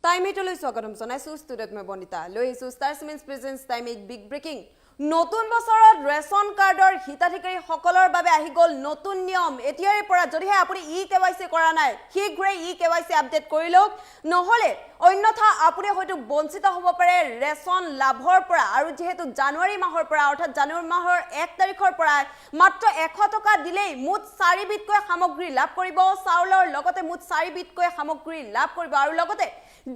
Time it always swagotam janaisu student মই বনিতা লৈ আহিছো star siemens presence time eight big breaking নতুন বছৰত ৰেশন কাৰ্ডৰ হিতাধিকাৰী সকলৰ বাবে আহি গল নতুন নিয়ম এতিয়াৰে পৰা যদিহে আপুনি ই-কেৱাইচি কৰা নাই শীঘ্ৰে ই-কেৱাইচি আপডেট কৰি লওক নহলে অন্যথা আপুনি হয়তো বঞ্চিত হ'ব পাৰে ৰেশন লাভৰ পৰা আৰু যেহেতু জানুৱাৰী মাহৰ পৰা অৰ্থাৎ জানুৱাৰী মাহৰ 1 তাৰিখৰ পৰা মাত্ৰ 100 টকা দিলেই মুঠ 4 বিধকৈ সামগ্ৰী লাভ কৰিব চাউলৰ লগতে মুঠ 4 বিধকৈ সামগ্ৰী লাভ কৰিব আৰু লগতে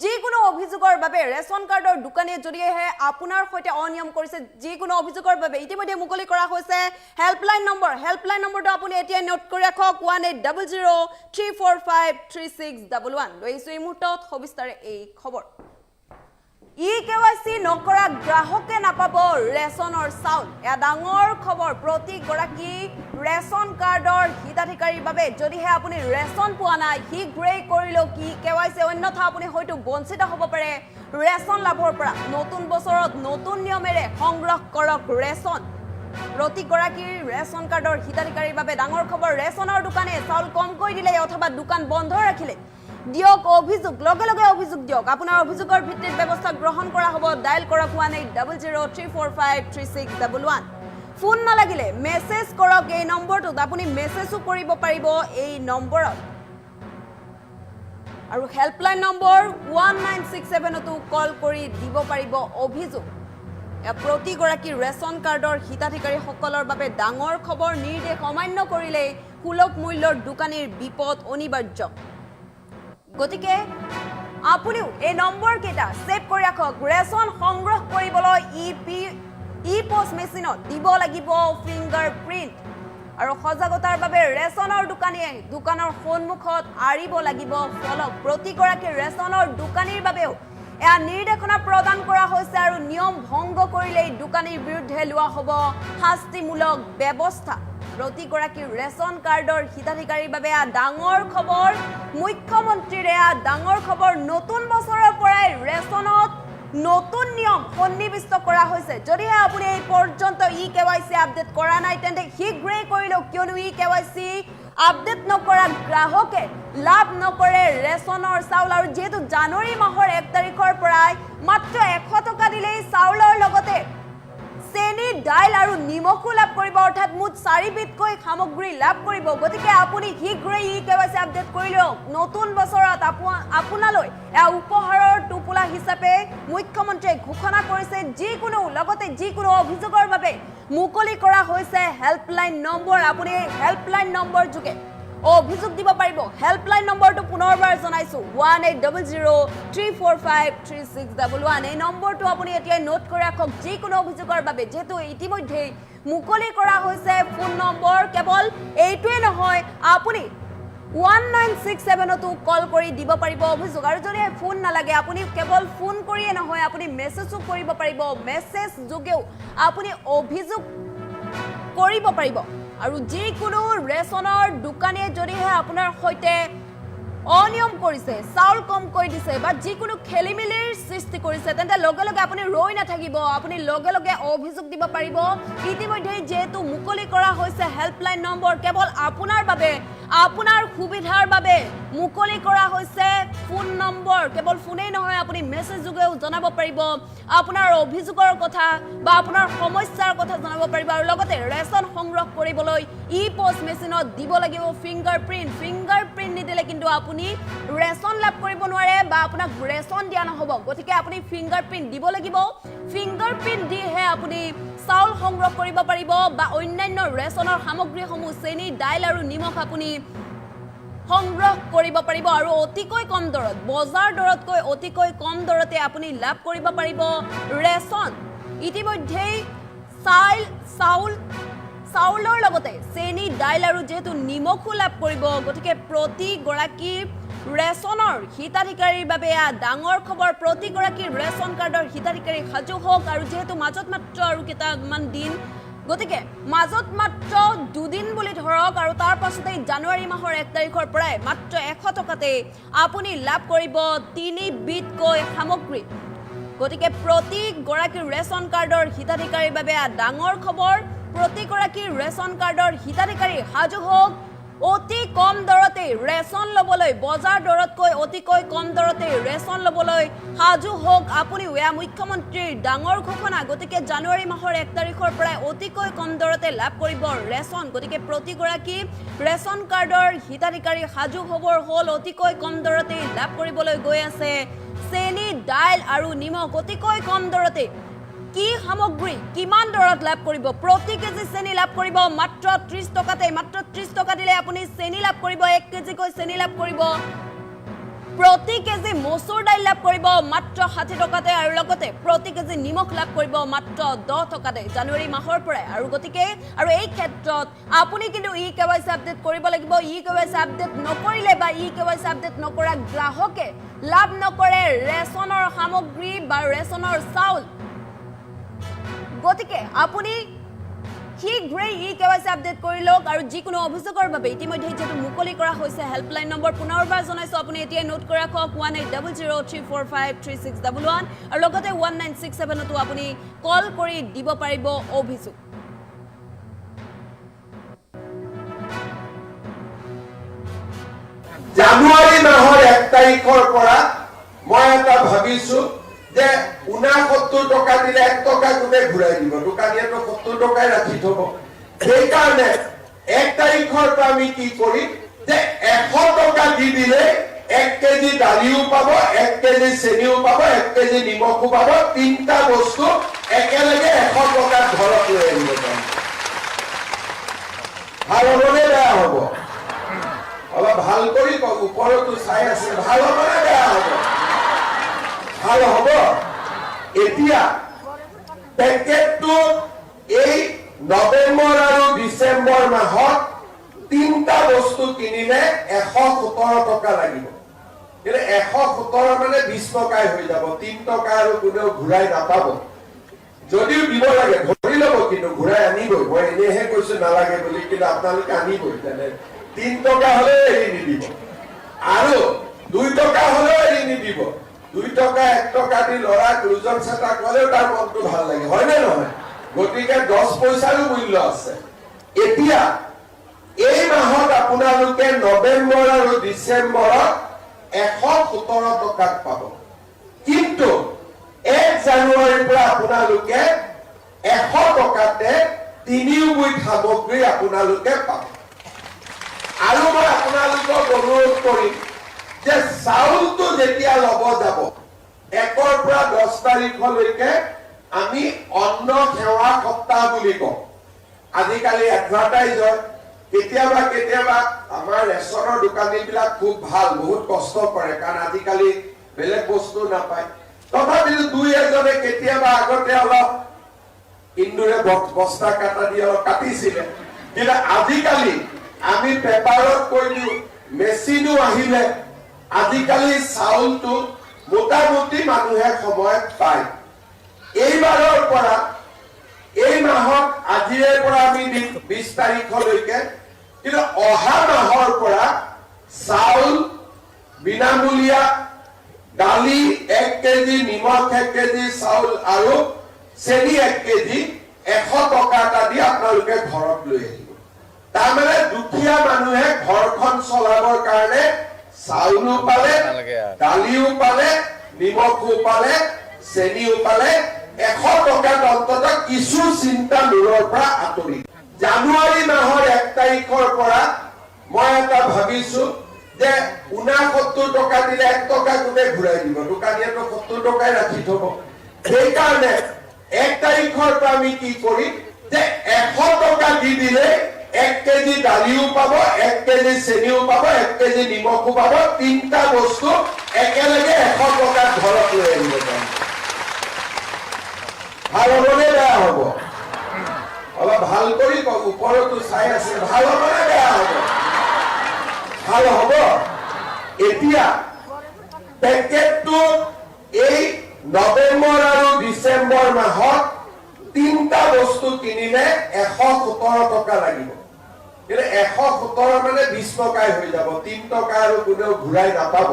যিকোনো অভিযোগৰ বাবে ৰেশন কাৰ্ডৰ দোকানী যদিহে আপোনাৰ সৈতে অনিয়ম কৰিছে যিকোনো অভিযোগৰ বাবে ইতিমধ্যে মুকলি কৰা হৈছে হেল্পলাইন নম্বৰটো আপুনি এতিয়া নোট কৰি ৰাখক 180034536111 লৈছো এই মুহূৰ্তত সবিস্তাৰে এই খবৰ ই-কেৱাইচি নকৰা গ্ৰাহকে নাপাব ৰেশনৰ চাউল এয়া ডাঙৰ খবৰ প্ৰতি গৰাকী ৰেশন কাৰ্ডৰ হিতাধিকাৰীৰ বাবে যদিহে আপুনি ৰেশন পোৱা নাই শীঘ্ৰেই কৰি লওক ই-কেৱাইচি অন্যথা আপুনি হয়তো বঞ্চিত হ'ব পাৰে ৰেশন লাভৰ পৰা নতুন বছৰত নতুন নিয়মেৰে সংগ্ৰহ কৰক ৰেশন প্ৰতি গৰাকী ৰেশন কাৰ্ডৰ হিতাধিকাৰীৰ বাবে ডাঙৰ খবৰ ৰেশনৰ দোকানে চাউল কমকৈ দিলে অথবা দোকান বন্ধ ৰাখিলে দিয়ক অভিযোগ লগে লগে অভিযোগ দিয়ক আপোনাৰ অভিযোগৰ ভিত্তিত ব্যৱস্থা গ্ৰহণ কৰা হ'ব ডায়াল কৰক 180034536111 ফোন নালাগিলে মেছেজ কৰক এই নম্বৰটোত আপুনি মেছেজও কৰিব পাৰিব এই নম্বৰত আৰু হেল্পলাইন নম্বৰ 1967 তো কল কৰি দিব পাৰিব অভিযোগ প্ৰতি গৰাকী ৰেশন কাৰ্ডৰ হিতাধিকাৰী সকলৰ বাবে ডাঙৰ খবৰ নিৰ্দেশ অমান্য কৰিলে সুলভ মূল্যৰ দোকানীৰ বিপদ অনিবাৰ্য গতিকে আপুনিও এই নম্বৰ কেইটা সেভ কৰি ৰাখক ৰেশন সংগ্ৰহ কৰিবলৈ ই-পোষ্ট মেচিনত দিব লাগিব ফিংগাৰপ্ৰিন্ট আৰু সজাগতাৰ বাবে ৰেশনৰ দোকানীয়ে দোকানৰ সন্মুখত আৰিব লাগিব ফলক প্ৰতি গৰাকী ৰেশনৰ দোকানীৰ বাবেও এয়া নিৰ্দেশনা প্ৰদান কৰা হৈছে আৰু নিয়ম ভংগ কৰিলে দোকানীৰ বিৰুদ্ধে লোৱা হ'ব শাস্তিমূলক ব্যৱস্থা প্ৰতি গৰাকী ৰেশন কাৰ্ডৰ হিতাধিকাৰীৰ বাবে ডাঙৰ খবৰ মুখ্যমন্ত্ৰীৰে ডাঙৰ খবৰ নতুন বছৰৰ পৰাই ৰেশনত নতুন নিয়ম সন্নিবিষ্ট কৰা হৈছে যদিহে আপুনি এই পৰ্যন্ত ই-কেৱাইচি আপডেট কৰা নাই তেন্তে শীঘ্ৰেই কৰি লওক কিয়নো ই-কেৱাইচি আপডেট নকৰা গ্ৰাহকে লাভ নকৰে ৰেশনৰ চাউল আৰু যেহেতু জানুৱাৰী মাহৰ 1 তাৰিখৰ পৰাই মাত্ৰ 100 টকা দিলেই চাউলৰ লগতে চেনি ডাইল আৰু নিমখো লাভ কৰিব অৰ্থাৎ মুঠ 4 বিধকৈ সামগ্ৰী লাভ কৰিব গতিকে আপুনি শীঘ্ৰেই ই-কেৱাইচি আপডেট কৰি লওক নতুন বছৰত আপোনালৈ এয়া উপহাৰৰ টোপোলা হিচাপে মুখ্যমন্ত্ৰীয়ে ঘোষণা কৰিছে যিকোনো অভিযোগৰ বাবে মুকলি কৰা হৈছে হেল্পলাইন নম্বৰ আপুনি হেল্পলাইন নম্বৰ যোগে অভিযোগ দিব পাৰিব হেল্পলাইন নম্বৰটো পুনৰবাৰ জনাইছো 180034536111 এই নম্বৰটো আপুনি এতিয়া নোট কৰি ৰাখক যিকোনো অভিযোগৰ বাবে যেহেতু ইতিমধ্যে মুকলি কৰা হৈছে ফোন নম্বৰ কেৱল এইটোৱে নহয় আপুনি 1967 তো কল কৰি দিব পাৰিব অভিযোগ আৰু যদি ফোন নালাগে আপুনি কেৱল ফোন কৰিয়ে নহয় আপুনি মেছেজও কৰিব পাৰিব মেছেজ যোগেও আপুনি অভিযোগ কৰিব পাৰিব আৰু যিকোনো ৰেশনৰ দোকানে যদিহে আপোনাৰ সৈতে অনিয়ম কৰিছে চাউল কমকৈ দিছে বা যিকোনো খেলিমেলিৰ সৃষ্টি কৰিছে তেন্তে লগে লগে আপুনি ৰৈ নাথাকিব আপুনি লগে লগে অভিযোগ দিব পাৰিব ইতিমধ্যে যেহেতু মুকলি কৰা হৈছে হেল্পলাইন নম্বৰ কেৱল আপোনাৰ বাবে আপোনাৰ সুবিধাৰ বাবে মুকলি কৰা হৈছে ফোন নম্বৰ কেৱল ফোনেই নহয় আপুনি মেছেজ যোগেও জনাব পাৰিব আপোনাৰ অভিযোগৰ কথা বা আপোনাৰ সমস্যাৰ কথা জনাব পাৰিব আৰু লগতে ৰেশন সংগ্ৰহ কৰিবলৈ ই-পোষ্ট মেচিনত দিব লাগিব ফিংগাৰপ্ৰিন্ট নিদিলে কিন্তু আপুনি ৰেশন লাভ কৰিব নোৱাৰে বা আপোনাক ৰেশন দিয়া নহব গতিকে আপুনি ফিংগাৰপ্ৰিন্ট দিব লাগিব ফিংগাৰপ্ৰিন্ট দিহে আপুনি চাউল সংগ্ৰহ কৰিব পাৰিব বা অন্যান্য ৰেশনৰ সামগ্ৰীসমূহ চেনি ডাইল আৰু নিমখ আপুনি সংগ্ৰহ কৰিব পাৰিব আৰু অতিকৈ কম দৰত বজাৰ দৰতকৈ অতিকৈ কম দৰতে আপুনি লাভ কৰিব পাৰিব ৰেশন ইতিমধ্যে চাউলৰ লগতে চেনি ডাইল আৰু যেহেতু নিমখো লাভ কৰিব গতিকে প্ৰতি গৰাকী ৰেশনৰ হিতাধিকাৰীৰ বাবে ডাঙৰ খবৰ প্ৰতি গৰাকী ৰেশন কাৰ্ডৰ হিতাধিকাৰী সাজু হওক আৰু যেহেতু মাজত মাত্ৰ আৰু কেইটামান দিন গতিকে মাজত মাত্ৰ 2 দিন বুলি ধৰক আৰু তাৰ পাছতে জানুৱাৰী মাহৰ 1 তাৰিখৰ পৰাই মাত্ৰ 100 টকাতে আপুনি লাভ কৰিব 3 বিধকৈ সামগ্ৰী গতিকে প্ৰতি গৰাকী ৰেশন কাৰ্ডৰ হিতাধিকাৰীৰ বাবে ডাঙৰ খবৰ প্ৰতি গৰাকী ৰেশন কাৰ্ডৰ হিতাধিকাৰী সাজু হওক অতি কম দৰতে ৰেচন ল'বলৈ বজাৰ দৰতকৈ অতিকৈ কম দৰতে ৰেচন ল'বলৈ সাজু হোক আপুনি এয়া মুখ্যমন্ত্ৰীৰ ডাঙৰ ঘোষণা গতিকে জানুৱাৰী মাহৰ 1 তাৰিখৰ পৰা অতিকৈ কম দৰতে লাভ কৰিব ৰেচন গতিকে প্ৰতিগৰাকী ৰেচন কাৰ্ডৰ হিতাধিকাৰী সাজু হ'বৰ হ'ল অতিকৈ কম দৰতে লাভ কৰিবলৈ গৈ আছে চেনি দাইল আৰু নিমখ অতিকৈ কম দৰতে কি সামগ্ৰী কিমান দৰত লাভ কৰিব প্ৰতি কেজি চেনি লাভ কৰিব মাত্ৰ 30 টকাতে মাত্ৰ 30 টকা দিলে আপুনি চেনি লাভ কৰিব 1 কেজি কৈ চেনি লাভ কৰিব প্ৰতি কেজি মসুৰ দাইল লাভ কৰিব মাত্ৰ 60 টকাতে আৰু লগতে প্ৰতি কেজি নিমখ লাভ কৰিব মাত্ৰ 10 টকাতে জানুৱাৰী মাহৰ পৰা আৰু গতিকে আৰু এই ক্ষেত্ৰত আপুনি কিন্তু ই-কেৱাইচি আপডেট কৰিব লাগিব ই-কেৱাইচি আপডেট নকৰিলে বা ই-কেৱাইচি আপডেট নকৰা গ্ৰাহকে লাভ নকৰে ৰেচনৰ সামগ্ৰী বা ৰেচনৰ চাউল গতিকে আপুনি শীঘ্ৰেই ই-কেৱাইচি আপডেট কৰি লওক আৰু যিকোনো অভিযোগৰ বাবে ইতিমধ্যে যেটো মুকলি কৰা হৈছে হেল্পলাইন নম্বৰ পুনৰবাৰ জনাইছো আপুনি এতিয়া নোট কৰি ৰাখক 180034536111 আৰু লগতে 1967 তো আপুনি কল কৰি দিব পাৰিব অভিযোগ জানুৱাৰী মাহৰ 1 তাৰিখৰ পৰা মই এটা ভাবিছো যে 69 টকা দিলে 1 টকা কোনে ঘূৰাই দিব দোকানীয়েতো 70 টকাই ৰাখি থব সেই কাৰণে 1 তাৰিখৰ পৰা আমি কি কৰিম যে 100 টকা দি দিলে 1 কেজি দালিও পাব 1 কেজি চেনিও পাব 1 কেজি নিমখও পাব তিনটা বস্তু একেলগে 100 টকা ঘৰত লৈ আহিব ভাল হ'বনে বেয়া হ'ব অলপ ভাল কৰি কওক ওপৰতো চাই আছে ভাল হ'বনে বেয়া হ'ব ভাল হ'ব এতিয়া পেকেটটো এই নৱেম্বৰ আৰু ডিচেম্বৰ মাহত তিনটা বস্তু কিনিলে 117 টকা লাগিব কিন্তু 117 মানে 20 টকাই হৈ যাব 3 টকা আৰু কোনেও ঘূৰাই নাপাব যদিও দিব লাগে ধৰি ল'ব কিন্তু ঘূৰাই আনিবই মই এনেহে কৈছো নালাগে বুলি কিন্তু আপোনালোকে আনিবই তেনে 3 টকা হলে এৰি নিদিব আৰু 2 টকা হলে এৰি নিদিব 2 টকা 1 টকা দি লৰা দুজন চেতা কলেও তাৰ মনটো ভাল লাগে হয় নে নহয় গতিকে 10 পইচাৰো মূল্য আছে এতিয়া এই মাহত আপোনালোকে নৱেম্বৰ আৰু ডিচেম্বৰত 117 টকাত পাব কিন্তু 1 জানুৱাৰীৰ পৰা আপোনালোকে 100 টকাতে তিনিওবিধ সামগ্ৰী আপোনালোকে পাব আৰু মই আপোনালোকক অনুৰোধ কৰিম যে চাউলটো যেতিয়া লব যাব 1 পৰা 10 তাৰিখলৈকে আমি অন্ন সেৱা সপ্তাহ বুলি কওঁ আজিকালি এডভাৰটাইজ হয় কেতিয়াবা আমাৰ ৰেচনৰ দোকানীবিলাক খুব ভাল বহুত কষ্ট কৰে কাৰণ আজিকালি বেলেগ বস্তু নাপায় তথাপিও দুই এজনে কেতিয়াবা আগতে অলপ ইন্দুৰে বস্তা কাটা দি অলপ কাটিছিলে কিন্তু আজিকালি আমি পেপাৰত কৈ দিওঁ মেচিনো আহিলে আজিকালি চাউলটো মোটামুটি মানুহে সময়ত পায় এইবাৰৰ পৰা এই মাহত আজিৰে পৰা আমি 20 তাৰিখলৈকে কিন্তু অহা মাহৰ পৰা চাউল বিনামূলীয়া দালি 1 কেজি নিমখ 1 কেজি চাউল আৰু চেনি 1 কেজি 100 টকা এটা দি আপোনালোকে ঘৰত লৈ আহিব তাৰমানে দুখীয়া মানুহে ঘৰখন চলাবৰ কাৰণে চাউলো পালে দালিও পালে নিমখও পালে চেনিও পালে 100 টকা অন্তত কিছু চিন্তা মূৰৰ পৰা আঁতৰি জানুৱাৰী মাহৰ 1 তাৰিখৰ পৰা মই এটা ভাবিছো যে 69 টকা দিলে 1 টকা কোনে ঘূৰাই দিব দোকানীয়েতো 70 টকাই ৰাখি থব সেই কাৰণে 1 তাৰিখৰ পৰা আমি কি কৰিম যে 100 টকা দি দিলে 1 কেজি দালিও পাব 1 কেজি চেনিও পাব 1 কেজি নিমখও পাব তিনটা বস্তু একেলগে 100 টকা ঘৰত লৈ আহিব ভাল হ'বনে বেয়া হ'ব অলপ ভাল কৰি কওক ওপৰতো চাই আছে ভাল হ'বনে বেয়া হ'ব ভাল হ'ব এতিয়া পেকেটটো এই নৱেম্বৰ আৰু ডিচেম্বৰ মাহত তিনটা বস্তু কিনিলে 117 টকা লাগিব কিন্তু 117 মানে 20 টকাই হৈ যাব 3 টকা আৰু কোনেও ঘূৰাই নাপাব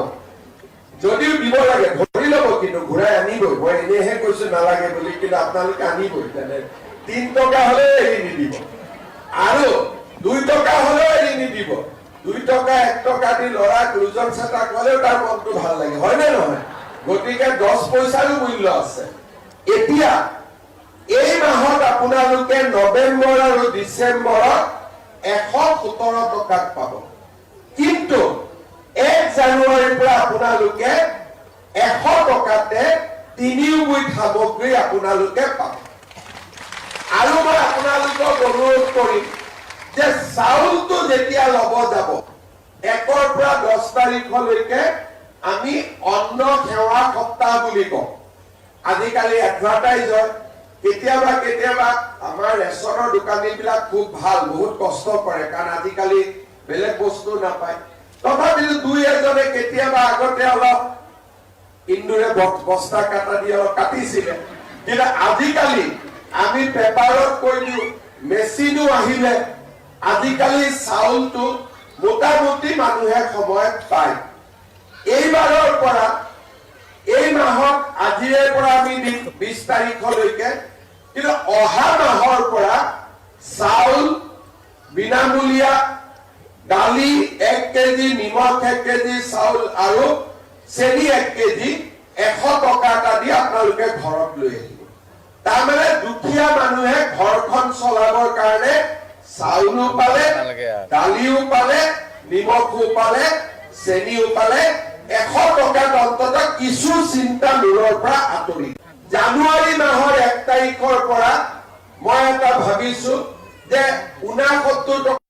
যদিও দিব লাগে ধৰি ল'ব কিন্তু ঘূৰাই আনিবই মই এনেহে কৈছো নালাগে বুলি কিন্তু আপোনালোকে আনিবই তেনে 3 টকা হলে এৰি নিদিব আৰু 2 টকা হলে এৰি নিদিব 2 টকা 1 টকা দি লৰাক লুজন ছাতা কলেও তাৰ মনটো ভাল লাগে হয় নে নহয় গতিকে 10 পইচাৰো মূল্য আছে এতিয়া এই মাহত আপোনালোকে নৱেম্বৰ আৰু ডিচেম্বৰত 117 টকাত পাব কিন্তু 1 জানুৱাৰীৰ পৰা আপোনালোকে 100 টকাতে 3 বিধ সামগ্ৰী আপোনালোকে পাব আৰু মই আপোনালোকক অনুৰোধ কৰিম যে চাউলটো যেতিয়া লব যাব 1 পৰা 10 তাৰিখলৈকে আমি অন্ন সেৱা সপ্তাহ বুলি কওঁ আজিকালি এডভাৰটাইজ হয় কেতিয়াবা আমাৰ ৰেচনৰ দোকানীবিলাক খুব ভাল বহুত কষ্ট কৰে কাৰণ আজিকালি বেলেগ বস্তু নাপায় তথাপিও দুই এজনে কেতিয়াবা আগতে অলপ ইন্দুৰে বস্তা কাটা দি অলপ কাটিছিলে কিন্তু আজিকালি আমি পেপাৰত কৈ দিওঁ মেচিনো আহিলে আজিকালি চাউলটো মোটামুটি মানুহে সময়ত পায় এইবাৰৰ পৰা এই মাহত আজিৰে পৰা আমি 20 তাৰিখলৈকে কিন্তু অহা মাহৰ পৰা চাউল বিনামূলীয়া দালি 1 কেজি নিমখ 1 কেজি চাউল আৰু চেনি 1 কেজি 100 টকা এটা দি আপোনালোকে ঘৰত লৈ আহিব তাৰমানে দুখীয়া মানুহে ঘৰখন চলাবৰ কাৰণে চাউলো পালে দালিও পালে নিমখো পালে চেনিও পালে 100 টকা অন্তত কিছু চিন্তা মূৰৰ পৰা আঁতৰি জানুৱাৰী মাহৰ 1 তাৰিখৰ পৰা মই এটা ভাবিছো যে 69 টকা